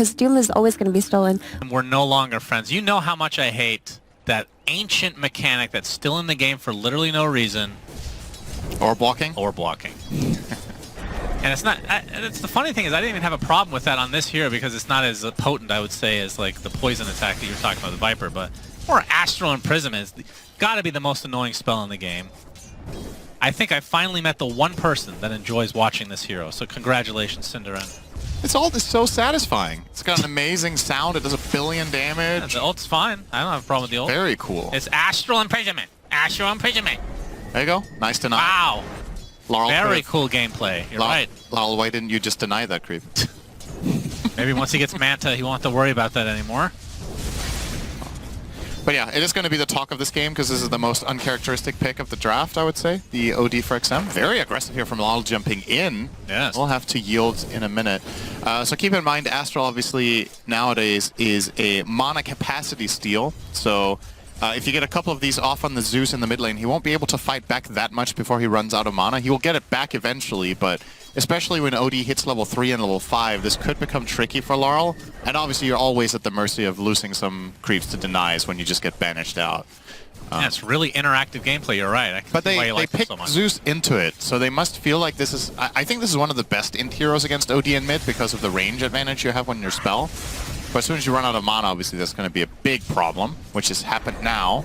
because Doom is always going to be stolen. We're no longer friends. You know how much I hate that ancient mechanic that's still in the game for literally no reason. Or blocking? Or blocking. And it's not, it's the funny thing is I didn't even have a problem with that on this hero because it's not as potent, I would say, as like the poison attack that you're talking about, the Viper, but more Astral Imprisonment is gotta be the most annoying spell in the game. I think I finally met the one person that enjoys watching this hero, so congratulations, Cinderin. It's all this so satisfying. It's got an amazing sound, it does 1 billion damage. Yeah, the ult's fine. I don't have a problem with the ult. Very cool. It's Astral Imprisonment. Astral Imprisonment. There you go. Nice deny. Wow. Laurel very cool gameplay. You're right. Laurel, why didn't you just deny that creep? Maybe once he gets Manta, he won't have to worry about that anymore. But yeah, it is going to be the talk of this game because this is the most uncharacteristic pick of the draft, I would say. The OD for XM. Very aggressive here from Laurel jumping in. Yes. We'll have to yield in a minute. So keep in mind, Astral obviously nowadays is a mana capacity steal. So if you get a couple of these off on the Zeus in the mid lane, he won't be able to fight back that much before he runs out of mana. He will get it back eventually, but especially when OD hits level 3 and level 5, this could become tricky for Laurel. And obviously you're always at the mercy of losing some creeps to denies when you just get banished out. Yeah, it's really interactive gameplay, you're right. But they picked so Zeus into it, so they must feel like this is... I think this is one of the best int heroes against OD and mid because of the range advantage you have when you're spell. But as soon as you run out of mana, obviously that's going to be a big problem, which has happened now.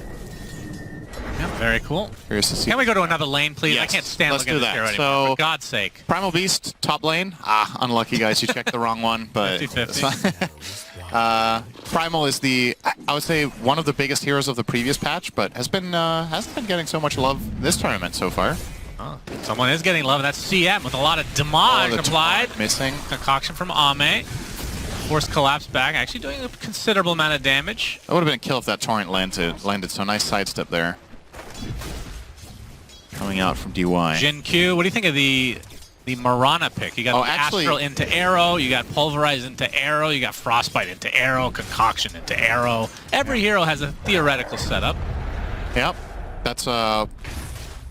Yeah, very cool. Curious to see. Can we go to another lane, please? Yes, I can't stand let's looking do at this that. hero anymore, So, for God's sake. Primal Beast, top lane. Ah, unlucky guys, you checked the wrong one, but... 50-50. Primal is the, I would say, one of the biggest heroes of the previous patch, but hasn't been getting so much love this tournament so far. Oh, someone is getting love, and that's CM with a lot of damage applied. Missing. Concoction from AME. Force collapse back, actually doing a considerable amount of damage. That would have been a kill if that torrent landed, so nice sidestep there. Coming out from DY. Jin Q, what do you think of the Mirana pick? You got Astral into Arrow, you got Pulverize into Arrow, you got Frostbite into Arrow, Concoction into Arrow. Every hero has a theoretical setup. Yep. That's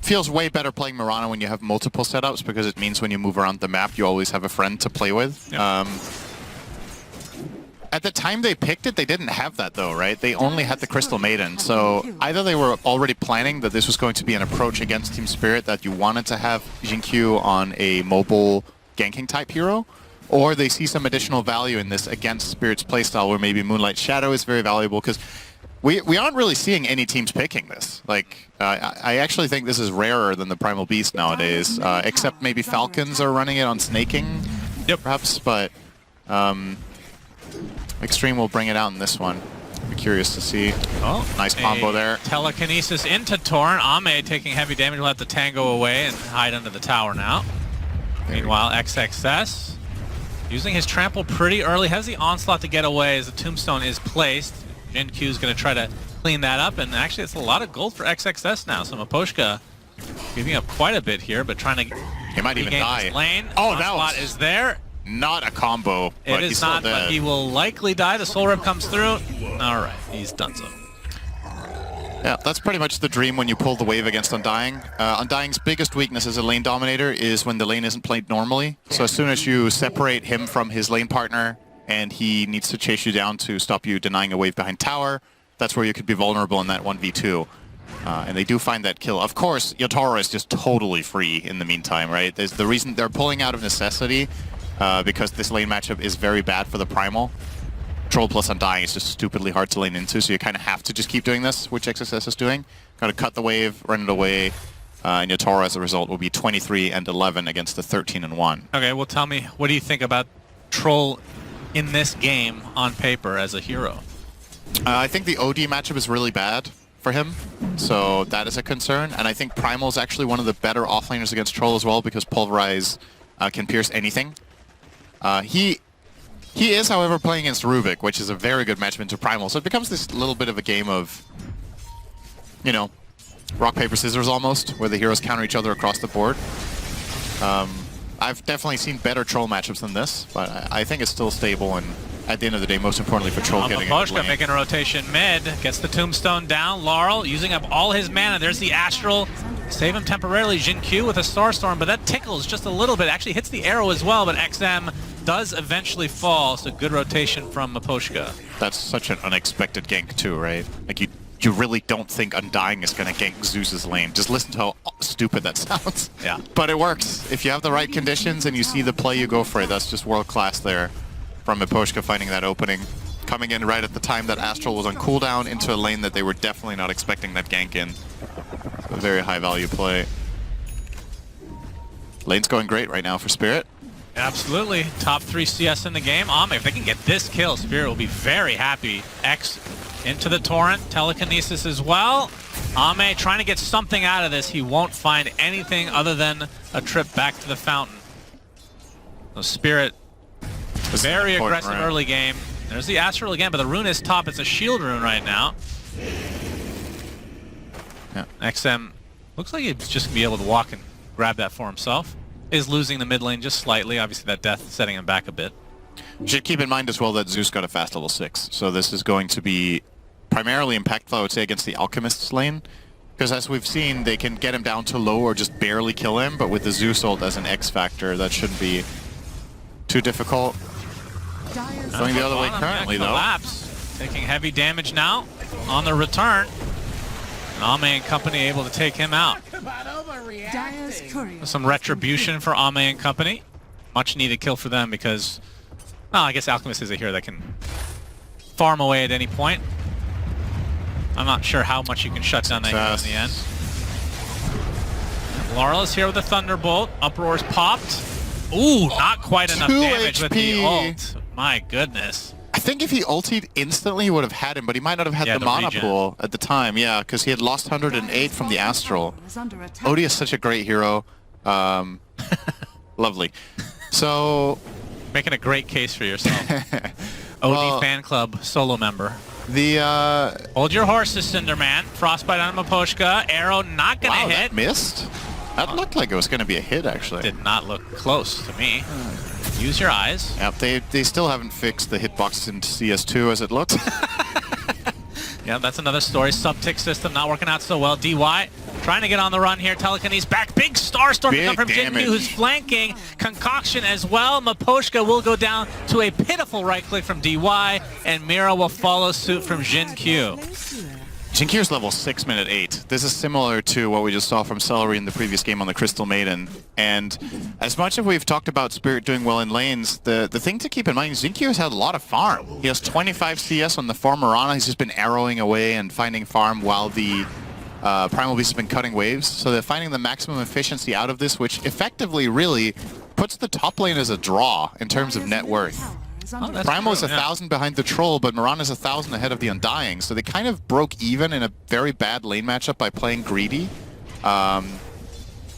feels way better playing Mirana when you have multiple setups because it means when you move around the map you always have a friend to play with. Yep. At the time they picked it, they didn't have that though, right? They only had the Crystal Maiden, so either they were already planning that this was going to be an approach against Team Spirit, that you wanted to have Jin Q on a mobile ganking type hero, or they see some additional value in this against Spirit's playstyle where maybe Moonlight Shadow is very valuable, because we aren't really seeing any teams picking this. Like, I actually think this is rarer than the Primal Beast nowadays, except maybe Falcons are running it on snaking, perhaps, but... Xtreme will bring it out in this one. Be curious to see. Oh, nice combo there. Telekinesis into Torrent. AME taking heavy damage. Will have to tango away and hide under the tower now. Meanwhile, XXS using his trample pretty early. Has the onslaught to get away as the tombstone is placed. Jin Q is going to try to clean that up, and actually it's a lot of gold for XXS now. So Maposhka giving up quite a bit here, but trying to he might even die. Lane. Oh, that onslaught is there. Not a combo, but it is not, but he will likely die. The Soul Rip comes through. All right, he's done so. Yeah, that's pretty much the dream when you pull the wave against Undying. Undying's biggest weakness as a lane dominator is when the lane isn't played normally. So as soon as you separate him from his lane partner and he needs to chase you down to stop you denying a wave behind tower, that's where you could be vulnerable in that 1v2. And they do find that kill. Of course, YATORO is just totally free in the meantime, right? There's the reason they're pulling out of necessity. Because this lane matchup is very bad for the Primal. Troll plus Undying is just stupidly hard to lane into, so you kind of have to just keep doing this, which XSS is doing. Got to cut the wave, run it away, and YATORO as a result will be 23 and 11 against the 13 and 1. Okay, well tell me, what do you think about Troll in this game on paper as a hero? I think the OD matchup is really bad for him, so that is a concern. And I think Primal is actually one of the better offlaners against Troll as well, because Pulverize can pierce anything. He is, however, playing against Rubik, which is a very good matchup into Primal, so it becomes this little bit of a game of, you know, rock, paper, scissors almost, where the heroes counter each other across the board. I've definitely seen better Troll matchups than this, but I think it's still stable, and at the end of the day, most importantly for Troll getting a good lane. making a rotation mid, gets the Tombstone down. Laurel using up all his mana. There's the Astral. Save him temporarily. Jin Q with a Starstorm, but that tickles just a little bit. Actually hits the arrow as well, but XM does eventually fall, so good rotation from Miposhka. That's such an unexpected gank too, right? Like you really don't think Undying is going to gank Zeus's lane. Just listen to how stupid that sounds. Yeah. But it works. If you have the right conditions and you see the play, you go for it. That's just world class there from Miposhka finding that opening. Coming in right at the time that Astral was on cooldown into a lane that they were definitely not expecting that gank in. A very high value play. Lane's going great right now for Spirit. Absolutely. Top 3 CS in the game. AME, if they can get this kill, Spirit will be very happy. X into the Torrent. Telekinesis as well. AME trying to get something out of this. He won't find anything other than a trip back to the fountain. So Spirit, very aggressive early game. There's the Astral again, but the rune is top. It's a shield rune right now. Yeah. XM looks like he's just going to be able to walk and grab that for himself. Is losing the mid lane just slightly. Obviously that death setting him back a bit. You should keep in mind as well that Zeus got a fast level 6. So this is going to be primarily impactful, I would say, against the Alchemist's lane. Because as we've seen, they can get him down to low or just barely kill him, but with the Zeus ult as an X factor, that shouldn't be too difficult. Going the other way currently, though. Collapse. Taking heavy damage now on the return. AME and company able to take him out. Some retribution for AME and company. Much needed kill for them because, well, I guess Alchemist is a hero that can farm away at any point. I'm not sure how much you can shut down that hero in the end. Laurel is here with the Thunderbolt. Uproar's popped. Ooh, not quite enough damage with the ult. My goodness. I think if he ultied instantly, he would have had him, but he might not have had the mana pool at the time. Yeah, because he had lost 108 from the Astral. Odie is such a great hero. Lovely. So... Making a great case for yourself. Odie fan club solo member. The Hold your horses, Cinderman. Frostbite on Miposhka. Arrow not gonna hit. That missed? That looked like it was gonna be a hit, actually. Did not look close to me. Use your eyes. Yep, they still haven't fixed the hitbox in CS2 as it looks. Yeah, that's another story. Sub-tick system not working out so well. DY trying to get on the run here. Telekinesis back. Big Starstorm to come from Jin Q, who's flanking. Concoction as well. Miposhka will go down to a pitiful right click from DY, and Mira will follow suit from Jin Q. Jin Q's level 6 minute 8. This is similar to what we just saw from Celery in the previous game on the Crystal Maiden. And as much as we've talked about Spirit doing well in lanes, the thing to keep in mind is Jin Q has had a lot of farm. He has 25 CS on the farm Mirana. He's just been arrowing away and finding farm while the Primal Beast has been cutting waves. So they're finding the maximum efficiency out of this, which effectively really puts the top lane as a draw in terms of net worth. Primal is 1,000 behind the Troll, but Mirana's 1,000 ahead of the Undying, so they kind of broke even in a very bad lane matchup by playing greedy. Do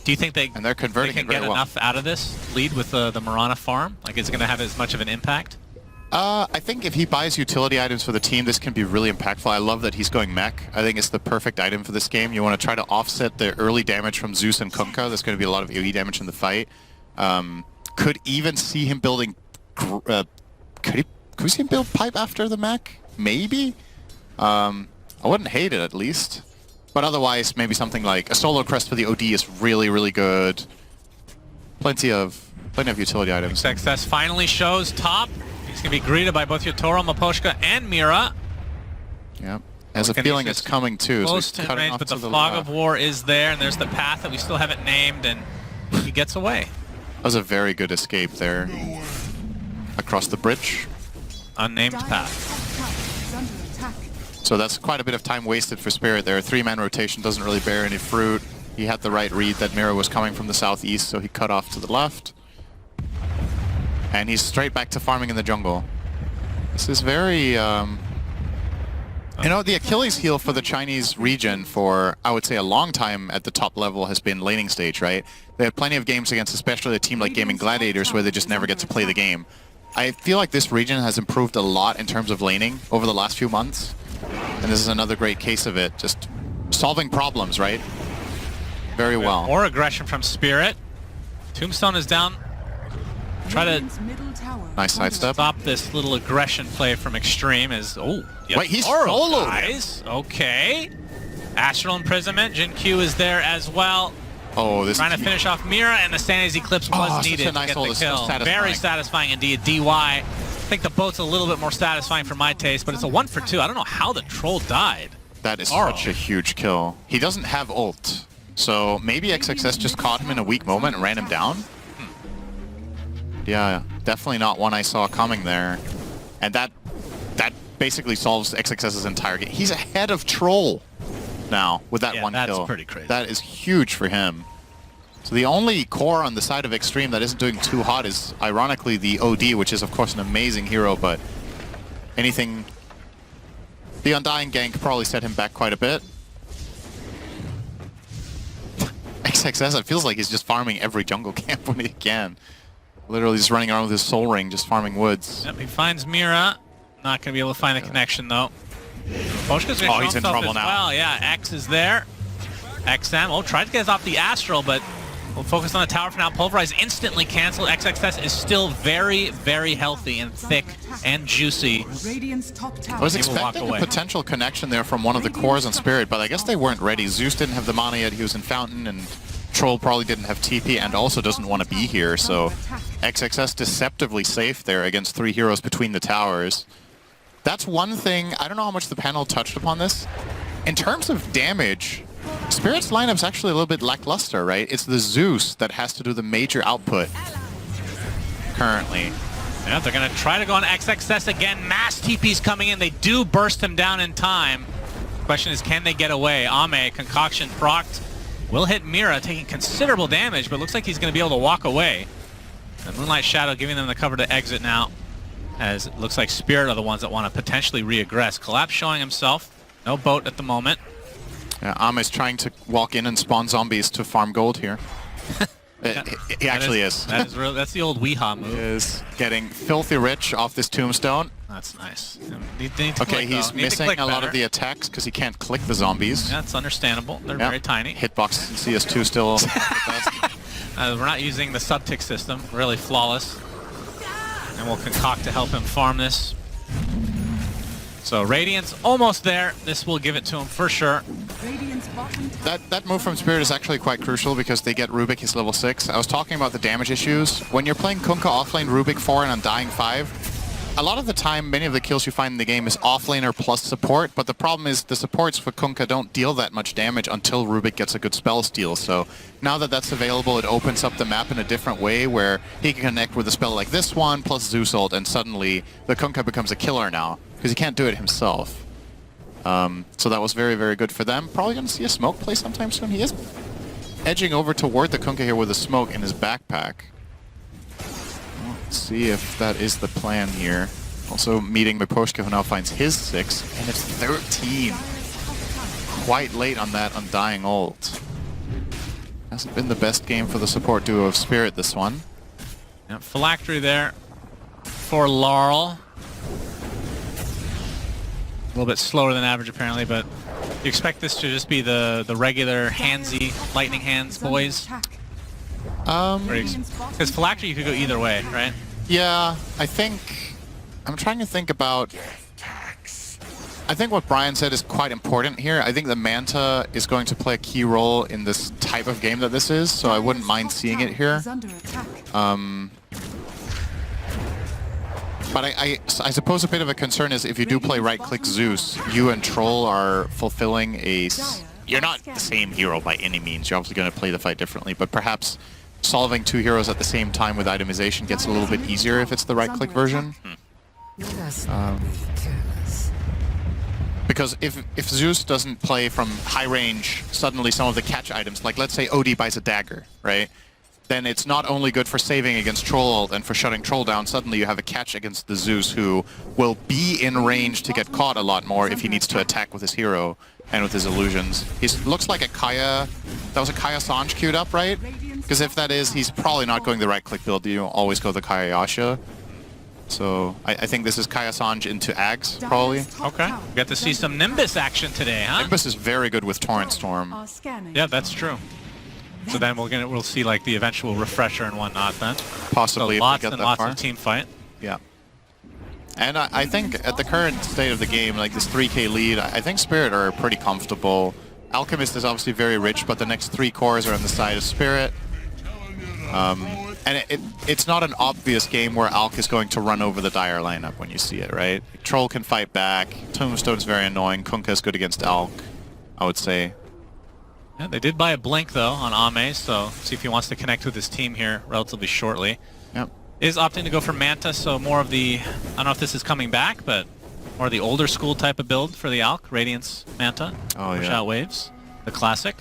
you think they and they're converting can get enough out of this lead with the Mirana farm? Like, is it going to have as much of an impact? I think if he buys utility items for the team, this can be really impactful. I love that he's going mech. I think it's the perfect item for this game. You want to try to offset the early damage from Zeus and Kunkka. There's going to be a lot of AoE damage in the fight. Could even see him building... Could we see him build pipe after the mech? Maybe? I wouldn't hate it, at least. But otherwise, maybe something like a solo crest for the OD is really, really good. Plenty of utility items. XXS finally shows top. He's going to be greeted by both YATORO, Miposhka, and Mira. Yep. Has a feeling it's coming too. Close to range, but the fog of war is there, and there's the path that we still haven't named, and he gets away. That was a very good escape there. Across the bridge. Unnamed path. So that's quite a bit of time wasted for Spirit there. 3-man rotation doesn't really bear any fruit. He had the right read that Mira was coming from the southeast, so he cut off to the left. And he's straight back to farming in the jungle. This is very... You know, the Achilles heel for the Chinese region for, I would say, a long time at the top level has been laning stage, right? They have plenty of games against especially a team like Gaming Gladiators where they just never get to play the game. I feel like this region has improved a lot in terms of laning over the last few months. And this is another great case of it. Just solving problems, right? Very well. More aggression from Spirit. Tombstone is down. Try to nice sidestep. Stop this little aggression play from Xtreme as... Oh, wait, he's soloed. Guys. Okay. Astral Imprisonment. Jin Q is there as well. Oh, this Trying to finish off Mira, and the Sandy's Eclipse was such needed a nice to get ult. the It's so kill. satisfying. Very satisfying indeed. DY. I think the boat's a little bit more satisfying for my taste, but it's a 1 for 2. I don't know how the troll died. That is such a huge kill. He doesn't have ult, so maybe XXS just caught him in a weak moment and ran him down. Yeah, definitely not one I saw coming there. And that basically solves XXS's entire game. He's ahead of Troll now with that one kill. That's pretty crazy. That is huge for him. So the only core on the side of Xtreme that isn't doing too hot is, ironically, the OD, which is, of course, an amazing hero, but anything... The Undying gank probably set him back quite a bit. XXS, it feels like he's just farming every jungle camp when he can. Literally just running around with his soul ring, just farming woods. Yep, he finds Mira. Not going to be able to find the connection, though. Poshka's going to show he's in himself trouble as now. well. Yeah, X is there. XM, tried to get us off the Astral, but we'll focus on the tower for now. Pulverize instantly canceled. XXS is still very, very healthy and thick and juicy. I was expecting a potential connection there from one of the cores on Spirit, but I guess they weren't ready. Zeus didn't have the mana yet. He was in Fountain, and Troll probably didn't have TP and also doesn't want to be here, so XXS deceptively safe there against 3 heroes between the towers. That's one thing, I don't know how much the panel touched upon this. In terms of damage, Spirit's lineup's actually a little bit lackluster, right? It's the Zeus that has to do the major output currently. Yeah, they're going to try to go on XXS again. Mass TP's coming in. They do burst him down in time. Question is, can they get away? AME, Concoction procced. Will hit Mira, taking considerable damage, but looks like he's going to be able to walk away. The Moonlight Shadow giving them the cover to exit now, as it looks like Spirit are the ones that want to potentially re-aggress. Collapse showing himself. No boat at the moment. Yeah, Ame's trying to walk in and spawn zombies to farm gold here. He actually is. That is real. That's the old Weehaw move. He is getting filthy rich off this tombstone. That's nice. Need to Okay, click, he's missing a lot of the attacks because he can't click the zombies. Yeah, that's understandable. They're very tiny. Hitbox and CS2 still. We're not using the subtick system. Really flawless. And we'll concoct to help him farm this. So Radiant's almost there. This will give it to him for sure. That move from Spirit is actually quite crucial because they get Rubik his level 6. I was talking about the damage issues. When you're playing Kunkka offlane Rubik 4 and Undying 5, a lot of the time many of the kills you find in the game is offlaner plus support, but the problem is the supports for Kunkka don't deal that much damage until Rubik gets a good spell steal. So now that that's available, it opens up the map in a different way where he can connect with a spell like this one plus Zeus ult, and suddenly the Kunkka becomes a killer now because he can't do it himself. So that was very, very good for them. Probably going to see a smoke play sometime soon. He is edging over toward the Kunkka here with a smoke in his backpack. Let's see if that is the plan here. Also meeting Miposhka, who now finds his 6, and it's 13. Quite late on that Undying ult. Hasn't been the best game for the support duo of Spirit, this one. Yep, Phylactery there for Laurel. A little bit slower than average apparently, but you expect this to just be the regular handsy lightning hands boys? Because Phylactery you could go either way, right? Yeah, I'm trying to think about... I think what Brian said is quite important here. I think the Manta is going to play a key role in this type of game that this is, so I wouldn't mind seeing it here. But I suppose a bit of a concern is if you do play right-click Zeus, you and Troll are fulfilling a... You're not the same hero by any means. You're obviously going to play the fight differently, but perhaps solving 2 heroes at the same time with itemization gets a little bit easier if it's the right-click version. Because if Zeus doesn't play from high range, suddenly some of the catch items, like let's say OD buys a dagger, right? Then it's not only good for saving against Troll and for shutting Troll down, suddenly you have a catch against the Zeus who will be in range to get caught a lot more if he needs to attack with his hero and with his illusions. He looks like a Kaya... That was a Kaya Sanj queued up, right? Because if that is, he's probably not going the right-click build. You always go the Kaya Yasha. So I think this is Kaya Sanj into Ags, probably. Okay. We got to see some Nimbus action today, huh? Nimbus is very good with Torrent Storm. Yeah, that's true. So then we'll see like the eventual refresher and whatnot then. Possibly, so lots if we get and that lots far. of team fight. Yeah. And I think at the current state of the game, like this 3K lead, I think Spirit are pretty comfortable Alchemist is obviously very rich, but the next 3 cores are on the side of Spirit. And it's not an obvious game where Alk is going to run over the Dire lineup when you see it, right? Troll can fight back. Tombstone's very annoying. Kunkka is good against Alk, I would say. Yeah, they did buy a blink though on AME, so see if he wants to connect with his team here relatively shortly. Yep. Is opting to go for Manta, so more of the, I don't know if this is coming back, but more of the older school type of build for the Alk, Radiance Manta, push out waves, the classic.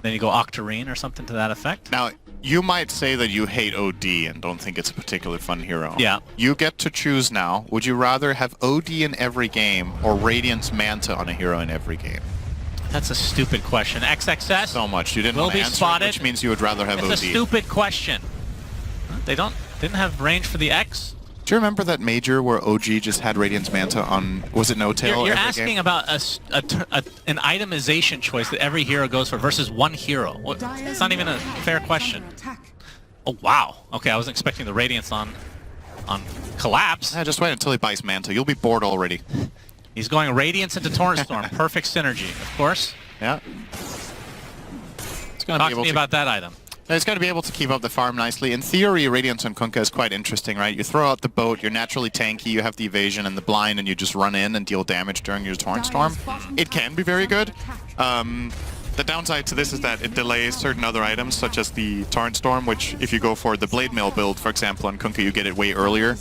Then you go Octarine or something to that effect. Now, you might say that you hate OD and don't think it's a particularly fun hero. Yeah. You get to choose now. Would you rather have OD in every game or Radiance Manta on a hero in every game? That's a stupid question. XXS? So much. You didn't will want to be answer spotted. it, which means you would rather have OD. It's a stupid question. They didn't have range for the X. Do you remember that major where OG just had Radiance Manta on, was it No-Tail? You're asking about an itemization choice that every hero goes for versus one hero. Well, it's not even a fair question. Oh, wow. Okay, I wasn't expecting the Radiance on Collapse. Yeah, just wait until he buys Manta. You'll be bored already. He's going Radiance into Torrent Storm. Perfect synergy, of course. Yeah. Talk to me about that item. It's going to be able to keep up the farm nicely. In theory, Radiance on Kunkka is quite interesting, right? You throw out the boat, you're naturally tanky, you have the evasion and the blind, and you just run in and deal damage during your Torrent Storm. It can be very good. The downside to this is that it delays certain other items, such as the Torrent Storm, which if you go for the Blade Mail build, for example, on Kunkka, you get it way earlier.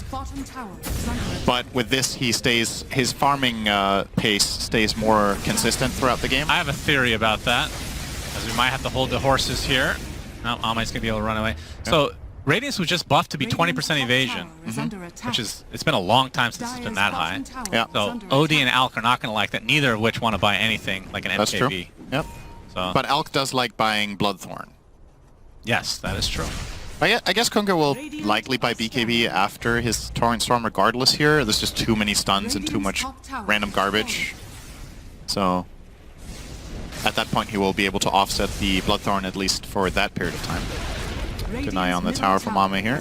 But with this, his farming pace stays more consistent throughout the game. I have a theory about that, as we might have to hold the horses here. No, Ame's going to be able to run away. Yeah. So, Radiance was just buffed to be 20% evasion, which is, it's been a long time since it's been that high. Yeah. So, OD and Alk are not going to like that, neither of which want to buy anything like an MKB. That's true. Yep. So, but Alk does like buying Bloodthorn. Yes, that is true. I guess Kunkka will likely buy BKB after his Torrent Storm regardless here. There's just too many stuns and too much random garbage. So, at that point, he will be able to offset the Bloodthorn at least for that period of time. Keep an eye on the tower from AME here.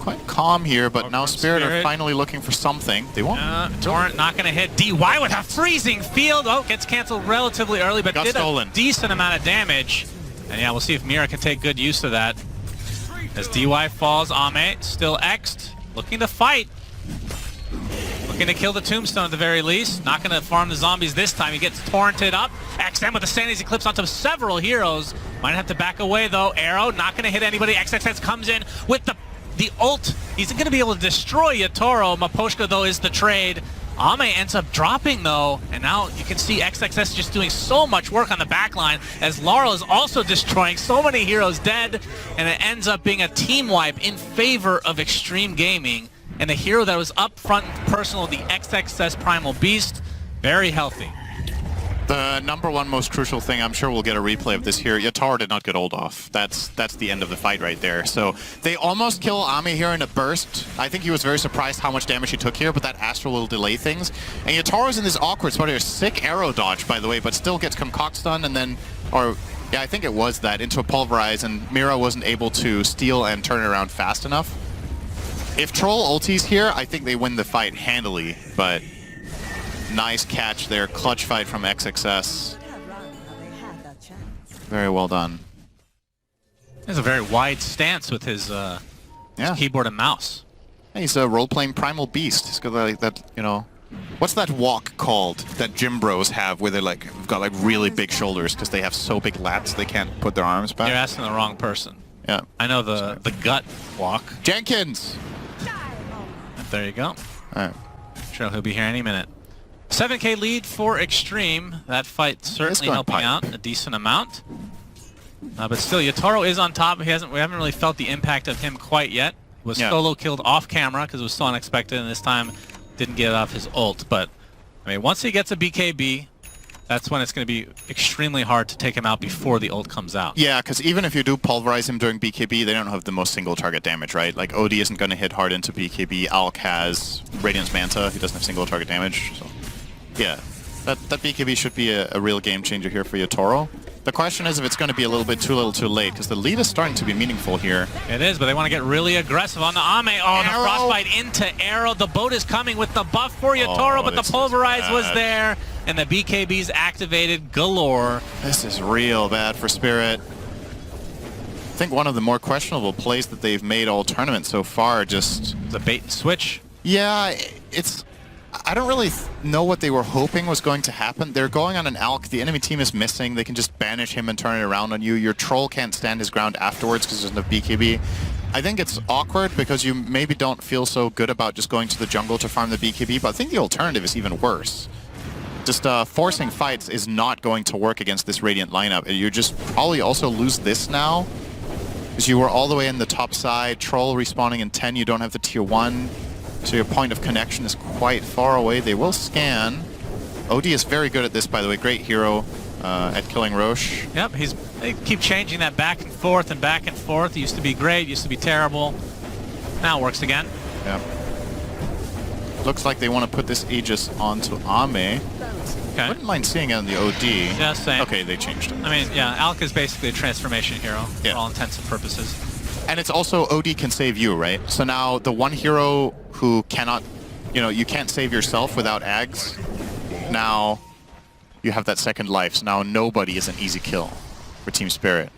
Quite calm here, but now Spirit are finally looking for something. They won't. Torrent not going to hit. DY with a freezing field. Oh, gets canceled relatively early, but did a decent amount of damage. And yeah, we'll see if Mira can take good use of that. As DY falls, AME still X'd, looking to fight. Looking to kill the Tombstone at the very least. Not going to farm the zombies this time. He gets torrented up. XM with the Sanity's Eclipse onto several heroes. Might have to back away though. Arrow not going to hit anybody. XXX comes in with the ult. He's going to be able to destroy YATORO. Maposhka though is the trade. AME ends up dropping though, and now you can see XXS just doing so much work on the backline as Laurel is also destroying so many heroes dead, and it ends up being a team wipe in favor of Xtreme Gaming. And the hero that was up front and personal, the XXS Primal Beast, very healthy. The #1 most crucial thing, I'm sure we'll get a replay of this here. YATORO did not get ult off. That's the end of the fight right there. So they almost kill AME here in a burst. I think he was very surprised how much damage he took here, but that Astral will delay things. And YATORO's in this awkward spot here. Sick arrow dodge, by the way, but still gets concoct stun and then, yeah, I think it was that, into a pulverize, and Mira wasn't able to steal and turn it around fast enough. If Troll ultis here, I think they win the fight handily, but nice catch there. Clutch fight from XXS. Very well done. He has a very wide stance with his keyboard and mouse. Yeah, he's a role-playing Primal Beast. He's got like that, you know, what's that walk called that gym bros have where they're like, got like really big shoulders because they have so big lats they can't put their arms back? You're asking the wrong person. Yeah. I know the gut walk. Jenkins! There you go. All right. Sure, he'll be here any minute. 7K lead for Xtreme. That fight certainly helping out a decent amount. But still, YATORO is on top. We haven't really felt the impact of him quite yet. He was solo killed off camera because it was so unexpected, and this time didn't get off his ult. But I mean, once he gets a BKB, that's when it's going to be extremely hard to take him out before the ult comes out. Yeah, because even if you do pulverize him during BKB, they don't have the most single target damage, right? Like, OD isn't going to hit hard into BKB. Alk has Radiance Manta. He doesn't have single target damage. So, yeah, that BKB should be a real game changer here for YATORO. The question is if it's going to be a little bit too little too late, because the lead is starting to be meaningful here. It is, but they want to get really aggressive on the AME. Oh, the frostbite into Arrow. The boat is coming with the buff for YATORO, but the pulverize was there. and the BKB's activated galore. This is real bad for Spirit. I think one of the more questionable plays that they've made all tournament so far. Just the bait and switch. Yeah, it's. I don't really know what they were hoping was going to happen. They're going on an Alk. The enemy team is missing. They can just banish him and turn it around on you. Your troll can't stand his ground afterwards because there's no BKB. I think it's awkward because you maybe don't feel so good about just going to the jungle to farm the BKB, but I think the alternative is even worse. Just forcing fights is not going to work against this Radiant lineup. You just probably also lose this now because you were all the way in the top side. Troll respawning in 10. You don't have the tier 1. So your point of connection is quite far away. They will scan. OD is very good at this, by the way. Great hero at killing Roche. Yep, they keep changing that back and forth and back and forth. It used to be great, used to be terrible. Now it works again. Yeah. Looks like they want to put this Aegis onto AME. Okay. Wouldn't mind seeing it on the OD. Yeah, same. Okay, they changed it. I mean, yeah, Alk is basically a transformation hero for all intents and purposes. And it's also OD can save you, right? So now the one hero who cannot, you can't save yourself without Ags. Now you have that second life. So now nobody is an easy kill for Team Spirit.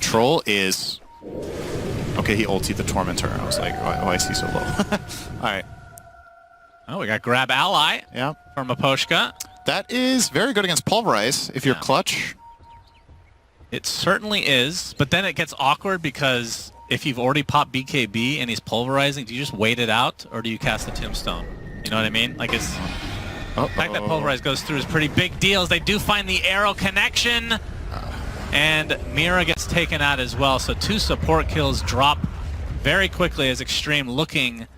Troll is... Okay, he ultied the Tormentor. I was like, why is he so low? All right. Oh, we got grab ally from Aposhka. That is very good against Pulverize if you're clutch. It certainly is, but then it gets awkward because if you've already popped BKB and he's pulverizing, do you just wait it out or do you cast the Tombstone? You know what I mean? Like it's... The fact that Pulverize goes through is pretty big deal. As they do find the arrow connection, and Mira gets taken out as well. So 2 support kills drop very quickly as Xtreme looking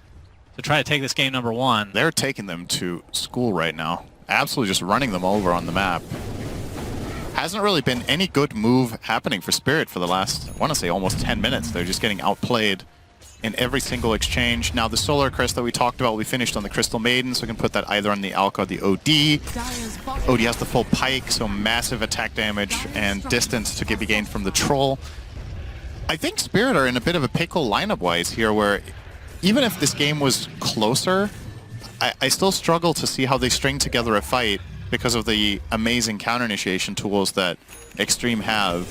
to try to take this game number 1. They're taking them to school right now. Absolutely just running them over on the map. Hasn't really been any good move happening for Spirit for the last, I want to say, almost 10 minutes. They're just getting outplayed in every single exchange. Now the Solar Crest that we talked about will be finished on the Crystal Maiden, so we can put that either on the Alka or the OD. OD has the full Pike, so massive attack damage and distance to be gained from the Troll. I think Spirit are in a bit of a pickle lineup-wise here, where even if this game was closer, I still struggle to see how they string together a fight because of the amazing counter-initiation tools that Xtreme have.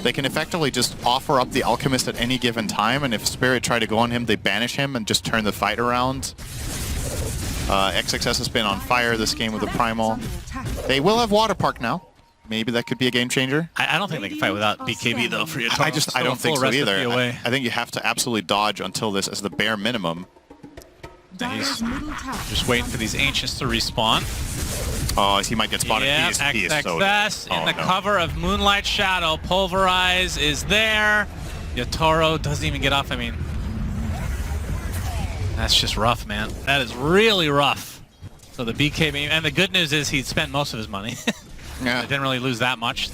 They can effectively just offer up the Alchemist at any given time, and if Spirit try to go on him, they banish him and just turn the fight around. XXS has been on fire this game with the Primal. They will have Water Park now. Maybe that could be a game changer. I don't think they can fight without BKB though for YATORO. I don't think so either. I think you have to absolutely dodge until this as the bare minimum. He's just waiting for these Ancients to respawn. Oh, he might get spotted. Yeah, he is so XXS in the cover of Moonlight Shadow. Pulverize is there. YATORO doesn't even get off. I mean, that's just rough, man. That is really rough. So the BKB, and the good news is he spent most of his money. Yeah. Didn't really lose that much.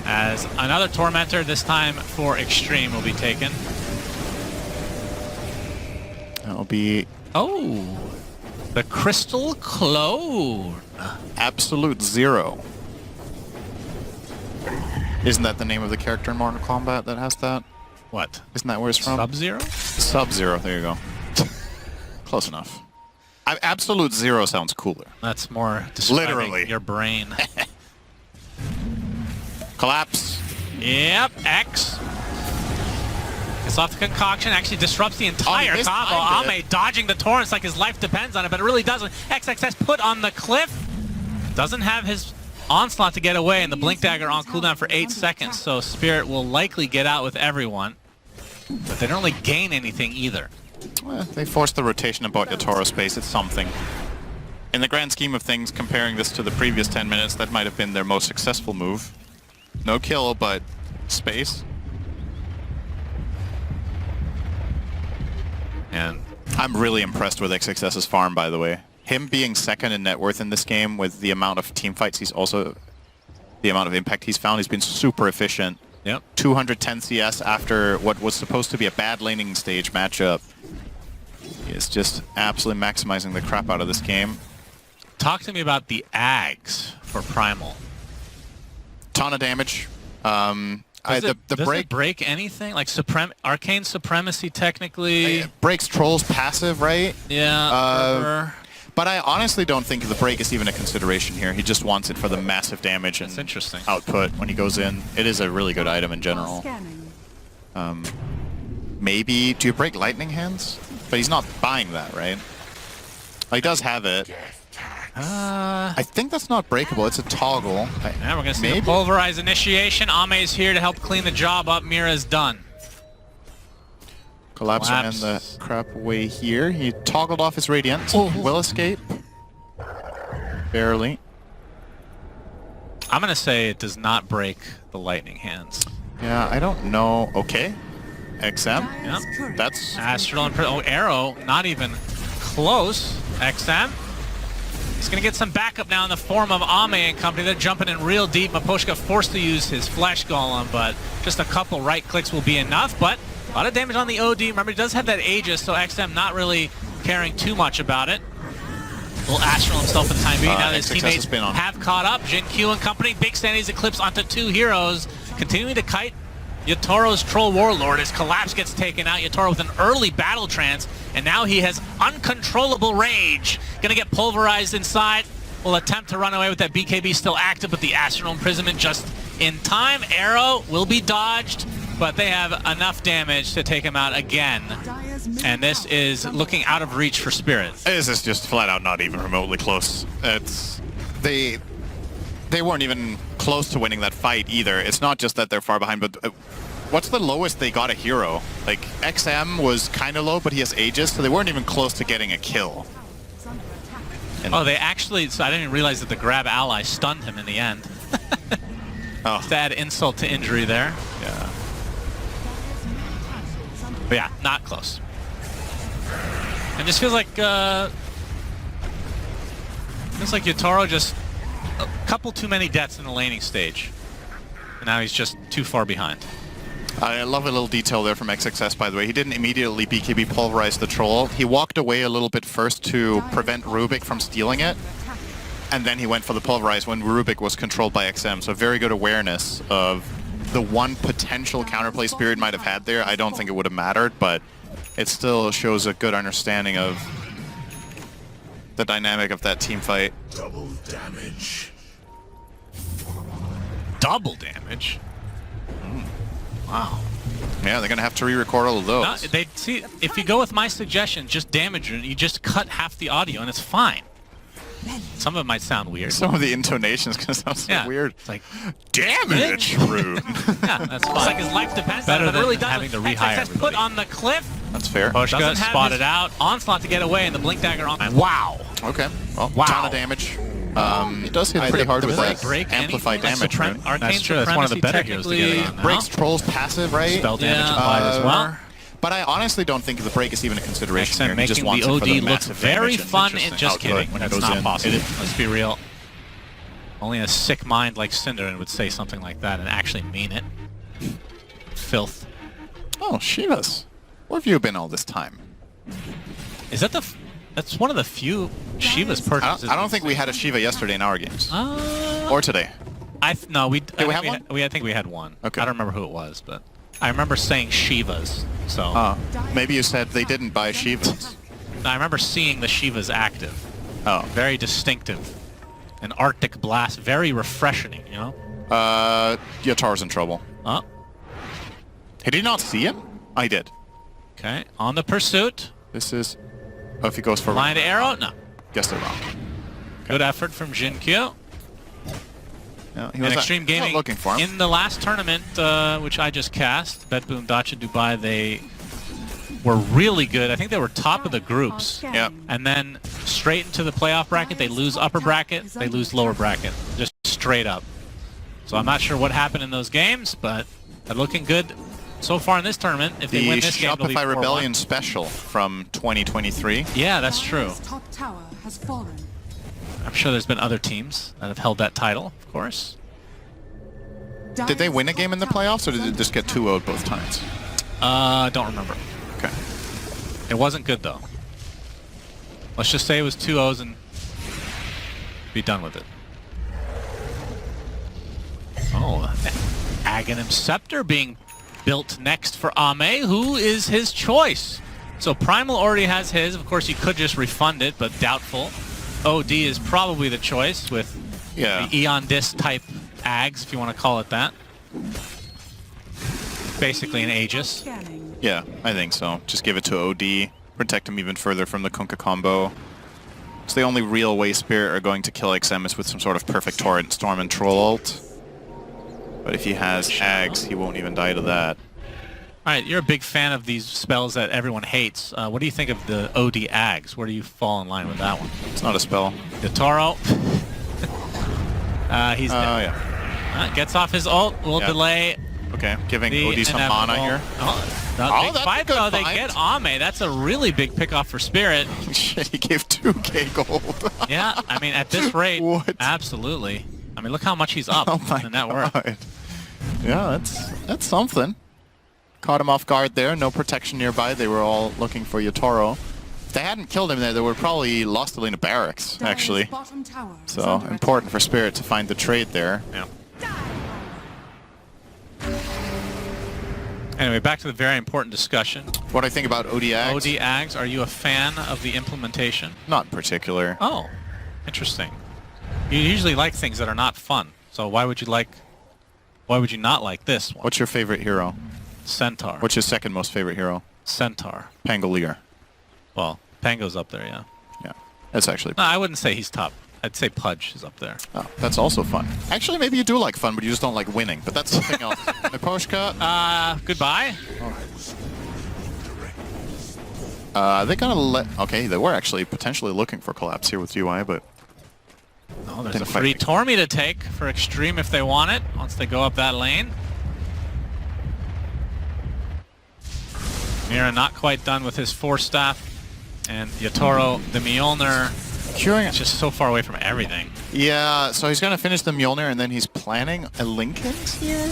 As another Tormentor, this time for Xtreme, will be taken. That'll be... Oh, the Crystal Clone. Absolute Zero. Isn't that the name of the character in Mortal Kombat that has that? What? Isn't that where it's from? Sub-Zero? Sub-Zero, there you go. Close enough. Absolute Zero sounds cooler. That's more describing literally your brain. Collapse. Yep, X. Gets off the concoction, actually disrupts the entire combo. AME dodging the torrents like his life depends on it, but it really doesn't. XXS put on the cliff. Doesn't have his onslaught to get away, and the Blink Dagger on cooldown for 8 seconds, so Spirit will likely get out with everyone. But they don't really gain anything either. Well, they forced the rotation about YATORO space. It's something. In the grand scheme of things, comparing this to the previous 10 minutes, that might have been their most successful move. No kill, but space. And I'm really impressed with XXS's farm, by the way. Him being second in net worth in this game with the amount of team fights he's also... the amount of impact he's found, he's been super efficient. Yep. 210 CS after what was supposed to be a bad laning stage matchup. He is just absolutely maximizing the crap out of this game. Talk to me about the Ags for Primal. Ton of damage. Does it break anything? Like Arcane Supremacy technically? It breaks Troll's passive, right? Yeah. But I honestly don't think the break is even a consideration here. He just wants it for the massive damage and That's interesting. output when he goes in. It is a really good item in general. Maybe... Do you break Lightning Hands? But he's not buying that, right? He does have it. I think that's not breakable. It's a toggle. Yeah, we're going to see the Pulverize initiation. Ame's here to help clean the job up. Mira's done. Collapse and the crap away here. He toggled off his Radiant. Will escape. Barely. I'm going to say it does not break the Lightning Hands. Yeah, I don't know. Okay. XM. Yep. That's... Astral and... Oh, Arrow. Not even close. XM. He's going to get some backup now in the form of AME and company. They're jumping in real deep. Miposhka forced to use his Flesh Golem, but just a couple right clicks will be enough. But a lot of damage on the OD. Remember, he does have that Aegis, so XM not really caring too much about it. Will Astral himself in the time being. Now that his teammates have caught up. Jin Q and company. Big Sandy's Eclipse onto 2 heroes. Continuing to kite YATORO's Troll Warlord as Collapse gets taken out. YATORO with an early battle trance, and now he has uncontrollable rage. Gonna get pulverized inside. Will attempt to run away with that BKB still active, but the Astral Imprisonment just in time. Arrow will be dodged, but they have enough damage to take him out again. And this is looking out of reach for Spirit. This is just flat out not even remotely close. It's... They weren't even close to winning that fight either. It's not just that they're far behind, but what's the lowest they got a hero? Like, XM was kind of low, but he has Aegis, so they weren't even close to getting a kill. And oh, they actually... So I didn't even realize that the grab ally stunned him in the end. oh. Just to add insult to injury there. Yeah. But yeah, not close. And just feels like YATORO just a couple too many deaths in the laning stage. And now he's just too far behind. I love a little detail there from XXS, by the way. He didn't immediately BKB pulverize the troll. He walked away a little bit first to prevent Rubik from stealing it. And then he went for the pulverize when Rubik was controlled by XM. So very good awareness of the one potential counterplay Spirit might have had there. I don't think it would have mattered, but it still shows a good understanding of the dynamic of that team fight. Double damage. Double damage? Wow. Yeah, they're going to have to re-record all of those. No, they see, if you go with my suggestion, just damage it, you just cut half the audio and it's fine. Some of it might sound weird. Some of the intonations going to sound so weird. It's like, damage, Rune. Yeah, that's fine. It's like his life depends on it, but it really doesn't. Having to rehire everybody. Put on the cliff. That's fair. Pushka spotted out. Onslaught to get away, and the Blink Dagger on. Wow. Okay. Well, ton of damage. It does hit pretty hard with that amplified damage. That's true. That's one of the better heroes to get it on now. Breaks Troll's passive, right? Spell damage applied as well. But I honestly don't think the break is even a consideration here. He just Making wants the it for OD look very fun and just kidding. When That's not possible. Let's be real. Only a sick mind like Cinder would say something like that and actually mean it. Filth. Oh, Shivas. Where have you been all this time? Is that the... That's one of the few Shiva's purchases. I don't think we had a Shiva yesterday in our games. Or today. No, we... Did we have one? I think we had one. Okay. I don't remember who it was, but... I remember saying Shivas, so... maybe you said they didn't buy Shivas. I remember seeing the Shivas active. Oh. Very distinctive. An Arctic blast, very refreshing, you know? YATORO's in trouble. Oh. He did not see him? I did. Okay, on the pursuit. This is... Oh, if he goes for... Blind arrow? No. Guess they're wrong. Good effort from Jin Q. Yeah, and Xtreme Gaming, looking for him. In the last tournament, which I just cast, Betboom, Dacha, Dubai, they were really good. I think they were top of the groups. Yeah. And then straight into the playoff bracket, they lose upper bracket, they lose lower bracket. Just straight up. So I'm not sure what happened in those games, but they're looking good so far in this tournament. If they win this game, it'll be 4-1. Shopify Rebellion special from 2023. Yeah, that's true. Top tower has fallen. I'm sure there's been other teams that have held that title, of course. Did they win a game in the playoffs, or did they just get 2-0'd both times? Don't remember. Okay. It wasn't good, though. Let's just say it was 2-0s and be done with it. Oh, Aghanim Scepter being built next for AME. Who is his choice? So Primal already has his. Of course, you could just refund it, but doubtful. OD is probably the choice with Yeah. the Eon Disc type Ags, if you want to call it that. Basically an Aegis. Yeah, I think so. Just give it to OD. Protect him even further from the Kunkka combo. It's the only real way Spirit are going to kill XM is with some sort of perfect Torrent, Storm, and Troll ult. But if he has Ags, he won't even die to that. Alright, you're a big fan of these spells that everyone hates. What do you think of the OD Ags? Where do you fall in line with that one? It's not a spell. YATORO. He's dead. Oh, yeah. Gets off his ult, will Yeah. delay Okay, giving the OD some inevitable. mana here. Oh, big that's a fight good though. They find. get AME. That's a really big pickoff for Spirit. Shit, he gave 2k gold. Yeah, I mean, at this rate, What? absolutely. I mean, look how much he's up Oh my in net worth. god. Yeah, that's something. Caught him off guard there. No protection nearby. They were all looking for YATORO. If they hadn't killed him there, they would probably lost the lane of barracks, actually. So important for Spirit to find the trade there. Yeah. Anyway, back to the very important discussion. What do I think about ODX? OD Ags, are you a fan of the implementation? Not in particular. Oh, interesting. You usually like things that are not fun. So why would you not like this one? What's your favorite hero? Centaur. What's your second most favorite hero? Centaur. Pangolier. Well, Pango's up there, yeah. Yeah, that's actually... No, I wouldn't say he's top. I'd say Pudge is up there. Oh, that's also fun. Actually, maybe you do like fun, but you just don't like winning. But that's something else. Naposhka. Goodbye. They kind of let... Okay, they were actually potentially looking for collapse here with UI, but... Oh, there's Didn't a quite free make- Tormy to take for Xtreme if they want it, once they go up that lane. Mira not quite done with his Force Staff. And YATORO, the Mjolnir, Curing... is just so far away from everything. Yeah, so he's going to finish the Mjolnir, and then he's planning a Linkens here?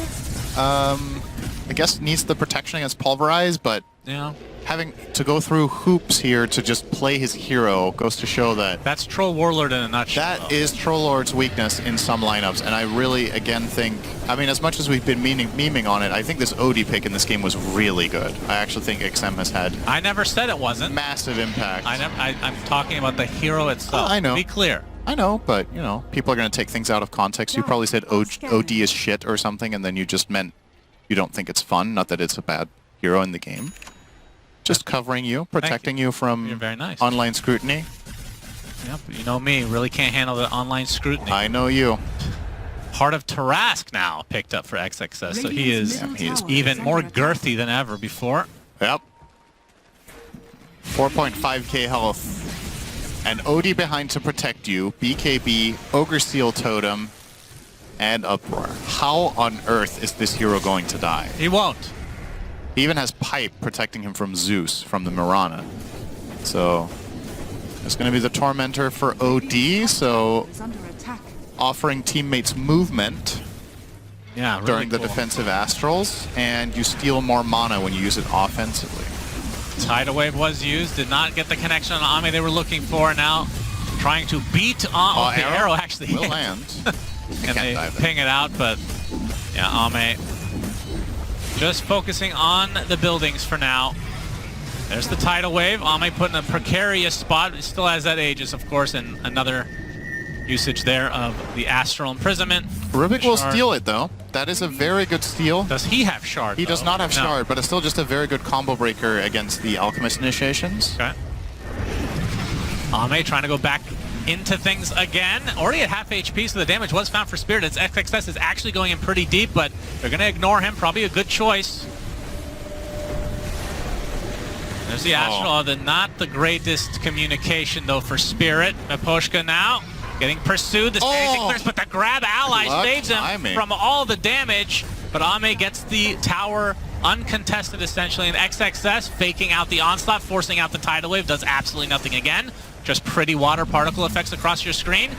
I guess needs the protection against Pulverize, but Yeah. having to go through hoops here to just play his hero goes to show that That's Troll Warlord in a nutshell. that is Trollord's weakness in some lineups, and I really, again, think... I mean, as much as we've been memeing on it, I think this OD pick in this game was really good. I actually think XM has had I never said it wasn't. massive impact. I'm talking about the hero itself. Oh, I know. Be clear. I know, but, you know, people are going to take things out of context. You probably said OD is shit or something, and then you just meant you don't think it's fun, not that it's a bad hero in the game. Just covering you, protecting you from You're very nice. online scrutiny. Yep, you know me, really can't handle the online scrutiny. I know you. Part of Tarask now picked up for XXS, so he is even more girthy than ever before. Yep. 4.5k health. And OD behind to protect you. BKB, Ogre Seal Totem, and Uproar. How on earth is this hero going to die? He won't. He even has Pipe protecting him from Zeus, from the Mirana. So, it's going to be the Tormentor for OD, so offering teammates movement Yeah, really during the cool. defensive Astrals, and you steal more mana when you use it offensively. Tidal Wave was used, did not get the connection on AME they were looking for. Now trying to beat on the arrow actually will hit. land. And they ping it out, but yeah, AME just focusing on the buildings for now. There's the Tidal Wave. AME put in a precarious spot. It still has that Aegis, of course, and another usage there of the Astral Imprisonment. Rubik will Shard. steal it, though. That is a very good steal. Does he have Shard, He does though? not have No. Shard, but it's still just a very good combo breaker against the Alchemist initiations. Okay. AME trying to go back into things again. Already at half HP, so the damage was found for Spirit. Its XXS is actually going in pretty deep, but they're going to ignore him. Probably a good choice. There's the Astral. Not the greatest communication, though, for Spirit. Naposhka now getting pursued. The standing clears, but the grab ally Luck saves him timing. from all the damage. But AME gets the tower uncontested, essentially, and XXS faking out the onslaught, forcing out the Tidal Wave, does absolutely nothing again. Just pretty water particle effects across your screen.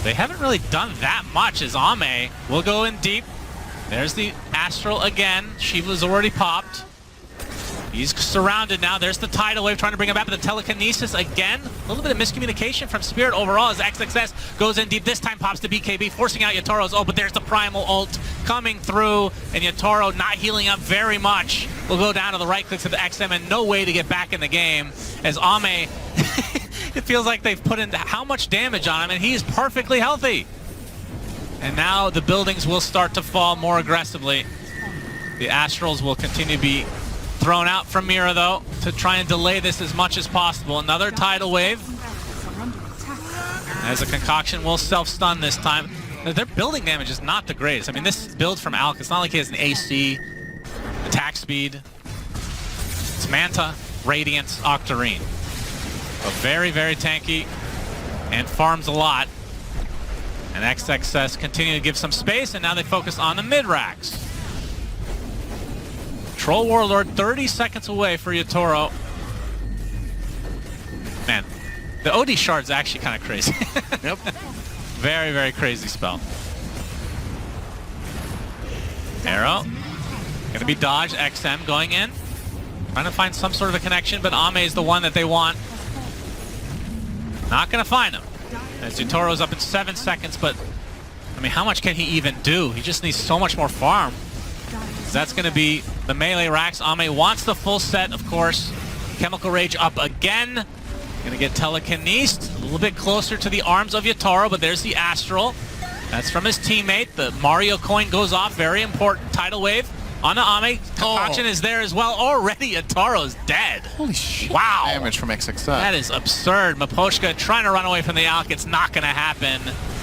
They haven't really done that much as AME will go in deep. There's the Astral again. Shiva's already popped. He's surrounded now. There's the tidal wave trying to bring him back, but the telekinesis again. A little bit of miscommunication from Spirit overall as XXS goes in deep. This time pops to BKB, forcing out YATORO's ult, but there's the primal ult coming through, and YATORO not healing up very much. Will go down to the right clicks of the XM and no way to get back in the game as AME, it feels like they've put in how much damage on him, and he's perfectly healthy. And now the buildings will start to fall more aggressively. The Astrals will continue to be thrown out from Mira, though, to try and delay this as much as possible. Another tidal wave. As a concoction will self-stun this time. Their building damage is not the greatest. I mean, this build from Alk, it's not like he has an AC, attack speed. It's Manta, Radiance, Octarine. So very, very tanky and farms a lot. And XXS continue to give some space, and now they focus on the mid-racks. Troll Warlord 30 seconds away for YATORO. Man, the OD shard's actually kind of crazy. Yep. Very, very crazy spell. Arrow. Gonna be dodged. XM going in. Trying to find some sort of a connection, but AME is the one that they want. Not gonna find him. As YATORO's up in 7 seconds, but I mean, how much can he even do? He just needs so much more farm. That's going to be the melee racks. AME wants the full set, of course. Chemical Rage up again. Going to get telekinesed. A little bit closer to the arms of YATORO, but there's the Astral. That's from his teammate. The Mario coin goes off. Very important. Tidal wave on the AME. Concoction is there as well. Already YATORO's dead. Holy shit. Wow. Damage from XXS. That is absurd. Maposhka trying to run away from the Alk. It's not going to happen.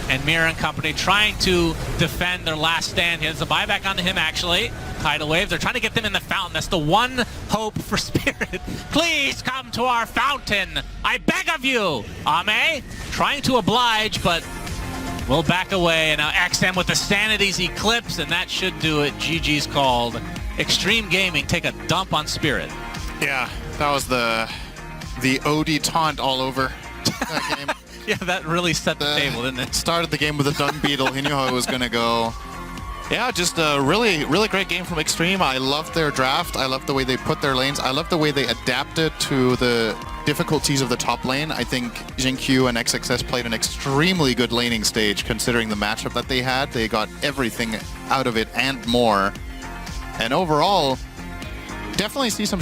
And Mira and company trying to defend their last stand. Here's a buyback onto him, actually. Tidal wave. They're trying to get them in the fountain. That's the one hope for Spirit. Please come to our fountain. I beg of you. AME trying to oblige, but will back away. And now XM with the Sanity's Eclipse, and that should do it. GG's called. Xtreme Gaming take a dump on Spirit. Yeah, that was the OD taunt all over that game. Yeah, that really set the table, didn't it? Started the game with a Dung Beetle. He knew how it was going to go. Yeah, just a really, really great game from Xtreme. I loved their draft. I loved the way they put their lanes. I loved the way they adapted to the difficulties of the top lane. I think Jinq and XXS played an extremely good laning stage considering the matchup that they had. They got everything out of it and more. And overall, definitely see some